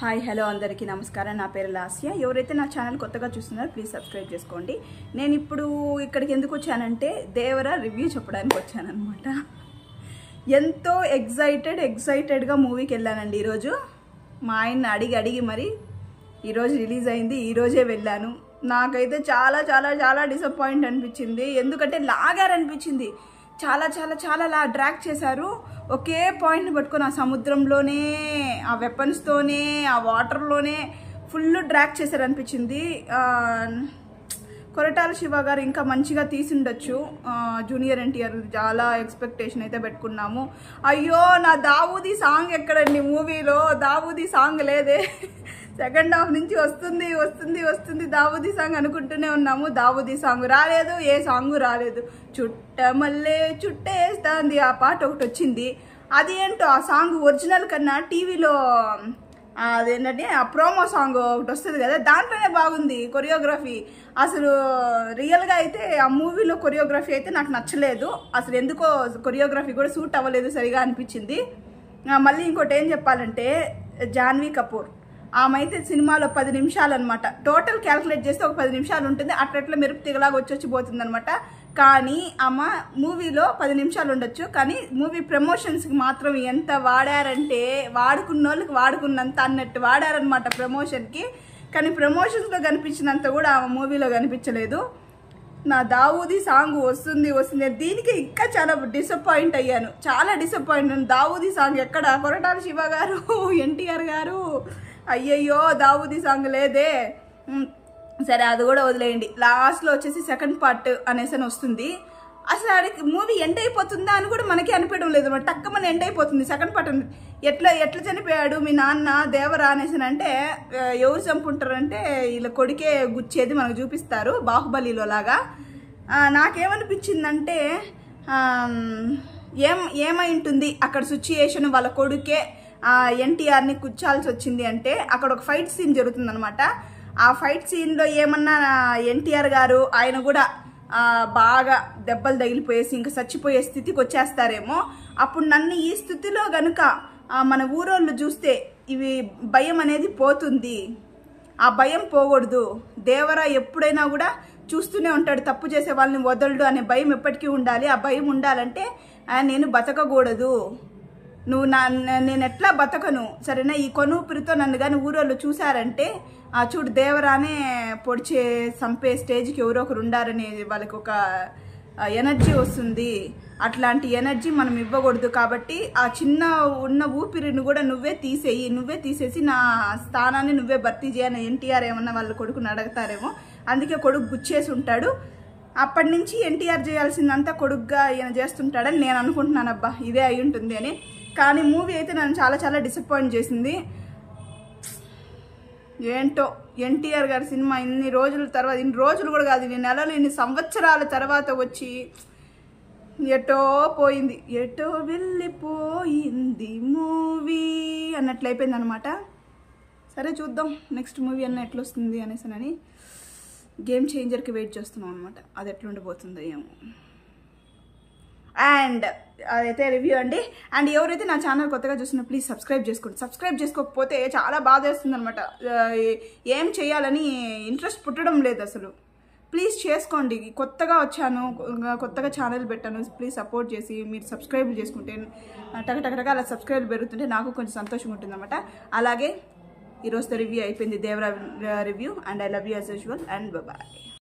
Hi hello అందరికీ నమస్కారం. నా పేరు లాస్య. ఎవరైతే నా ఛానల్ కొత్తగా చూస్తున్నారో ప్లీజ్ సబ్స్క్రైబ్ చేసుకోండి. నేను ఇప్పుడు ఇక్కడికి ఎందుకు వచ్చానంటే దేవరా రివ్యూ చెప్పడానికి వచ్చానన్నమాట. ఎంతో ఎగ్జైటెడ్గా మూవీకి వెళ్ళానండి. ఈరోజు మా ఆయన్ని అడిగి మరి ఈరోజు రిలీజ్ అయింది, ఈరోజే వెళ్ళాను. నాకైతే చాలా చాలా చాలా డిసప్పాయింట్ అనిపించింది. ఎందుకంటే లాగారనిపించింది. చాలా డ్రాగ్ చేశారు. ఒకే పాయింట్ని పట్టుకొని ఆ సముద్రంలోనే, ఆ వెపన్స్తోనే, ఆ వాటర్లోనే ఫుల్ డ్రాగ్ చేశారు అనిపించింది. కొరటాల శివ గారు ఇంకా మంచిగా తీసిండొచ్చు. జూనియర్ ఎన్టీఆర్ చాలా ఎక్స్పెక్టేషన్ అయితే పెట్టుకున్నాము. అయ్యో, నా దావూదీ సాంగ్ ఎక్కడండి మూవీలో? దావూదీ సాంగ్ లేదే. సెకండ్ హాఫ్ నుంచి వస్తుంది దావూదీ సాంగ్ అనుకుంటూనే ఉన్నాము. దావూదీ సాంగ్ రాలేదు, ఏ సాంగ్ రాలేదు. చుట్టమల్లే చుట్టేస్తుంది ఆ పాట ఒకటి వచ్చింది. అది ఏంటో ఆ సాంగ్ ఒరిజినల్ కన్నా టీవీలో అదేంటంటే ఆ ప్రోమో సాంగ్ ఒకటి వస్తుంది కదా, దాంట్లోనే బాగుంది కొరియోగ్రఫీ. అసలు రియల్గా అయితే ఆ మూవీలో కొరియోగ్రఫీ అయితే నాకు నచ్చలేదు. అసలు ఎందుకో కొరియోగ్రఫీ కూడా సూట్ అవ్వలేదు, సరిగా అనిపించింది. మళ్ళీ ఇంకోటి ఏం చెప్పాలంటే, జాన్వీ కపూర్ ఆమె అయితే సినిమాలో 10 నిమిషాలు అనమాట. టోటల్ క్యాల్కులేట్ చేస్తే ఒక 10 నిమిషాలు ఉంటుంది. అట్లా మెరుపు తీగలాగా వచ్చిపోతుంది అనమాట. కానీ ఆమె మూవీలో 10 నిమిషాలు ఉండొచ్చు. కానీ మూవీ ప్రమోషన్స్కి మాత్రం ఎంత వాడారంటే, వాడుకున్న వాళ్ళకి వాడుకున్నంత అన్నట్టు వాడారనమాట ప్రమోషన్కి. కానీ ప్రమోషన్స్లో కనిపించినంత కూడా ఆమె మూవీలో కనిపించలేదు. నా దావూదీ సాంగ్ వస్తుంది దీనికి ఇంకా చాలా డిసప్పాయింట్ అయ్యాను. చాలా డిసప్పాయింట్. దావూదీ సాంగ్ ఎక్కడ? కొరటాల శివ గారు, ఎన్టీఆర్ గారు, అయ్యయ్యో దావూదీ సాంగ్ లేదే. సరే, అది కూడా వదిలేయండి. లాస్ట్లో వచ్చేసి సెకండ్ పార్ట్ అనేసి వస్తుంది. అసలు ఆడికి మూవీ ఎండ్ అయిపోతుందా అని కూడా మనకి అనిపించడం లేదు. టక్కమని ఎండ్ అయిపోతుంది. సెకండ్ పార్ట్ ఎట్లా చనిపోయాడు మీ నాన్న దేవరా అనేసి అంటే, ఎవరు చంపుంటారంటే వీళ్ళ కొడుకే గుచ్చేది మనకు చూపిస్తారు బాహుబలిలో లాగా. నాకేమనిపించిందంటే, ఏమై ఉంటుంది అక్కడ సిచ్యుయేషన్, వాళ్ళ కొడుకే ఎన్టీఆర్ని కూర్చాల్సి వచ్చింది అంటే, అక్కడ ఒక ఫైట్ సీన్ జరుగుతుందనమాట. ఆ ఫైట్ సీన్లో ఏమన్నా ఎన్టీఆర్ గారు ఆయన కూడా బాగా దెబ్బలు తగిలిపోయేసి ఇంకా చచ్చిపోయే స్థితికి వచ్చేస్తారేమో. అప్పుడు నన్ను ఈ స్థితిలో గనుక మన ఊరోళ్ళు చూస్తే ఇవి భయం అనేది పోతుంది. ఆ భయం పోకూడదు. దేవరా ఎప్పుడైనా కూడా చూస్తూనే ఉంటాడు, తప్పు చేసే వాళ్ళని వదలడు అనే భయం ఎప్పటికీ ఉండాలి. ఆ భయం ఉండాలంటే నేను బతకకూడదు, నేను ఎట్లా బతకను, సరేనా? ఈ కొనుపిరితో నన్ను కానీ ఊరోళ్ళు చూసారంటే, చూడు దేవరానే పొడిచే చంపే స్టేజ్కి ఎవరో ఒకరు ఉండారని వాళ్ళకి ఒక ఎనర్జీ వస్తుంది. అట్లాంటి ఎనర్జీ మనం ఇవ్వకూడదు. కాబట్టి ఆ చిన్న ఉన్న ఊపిరిని కూడా నువ్వే తీసేసి నా స్థానాన్ని నువ్వే భర్తీ చేయని ఎన్టీఆర్ ఏమన్నా వాళ్ళ కొడుకుని అడుగుతారేమో. అందుకే కొడుకు గుచ్చేసి ఉంటాడు. అప్పటి నుంచి ఎన్టీఆర్ చేయాల్సిందంతా కొడుకుగా ఈయన చేస్తుంటాడని నేను అనుకుంటున్నాను. అబ్బా, ఇదే అయి ఉంటుంది అని. కానీ మూవీ అయితే నన్ను చాలా చాలా డిసప్పాయింట్ చేసింది. ఏంటో ఎన్టీఆర్ గారి సినిమా ఇన్ని రోజుల కూడా కాదు, ఇన్ని నెలలు, ఇన్ని సంవత్సరాల తర్వాత వచ్చి ఎటో పోయింది, ఎటో వెళ్ళిపోయింది మూవీ అన్నట్లయిపోయింది అనమాట. సరే, చూద్దాం నెక్స్ట్ మూవీ అన్న ఎట్లొస్తుంది అనేసి గేమ్ చేంజర్కి వెయిట్ చేస్తున్నాం అనమాట. అది ఎట్లుండిపోతుందో ఏమో. అండ్ అదైతే రివ్యూ అండి. అండ్ ఎవరైతే నా ఛానల్ కొత్తగా చూస్తున్నా ప్లీజ్ సబ్స్క్రైబ్ చేసుకోండి. సబ్స్క్రైబ్ చేసుకోకపోతే చాలా బాధ వేస్తుంది అనమాట. ఏం చేయాలని ఇంట్రెస్ట్ పుట్టడం లేదు అసలు. ప్లీజ్ చేసుకోండి. కొత్తగా వచ్చాను, కొత్తగా ఛానల్ పెట్టాను. ప్లీజ్ సపోర్ట్ చేసి మీరు సబ్స్క్రైబ్ చేసుకుంటే టకటక అలా సబ్స్క్రైబ్ పెరుగుతుంటే నాకు కొంచెం సంతోషంగా ఉంటుంది అనమాట. అలాగే ఈరోజుతో రివ్యూ అయిపోయింది, Devara review. And I love you as usual and bye.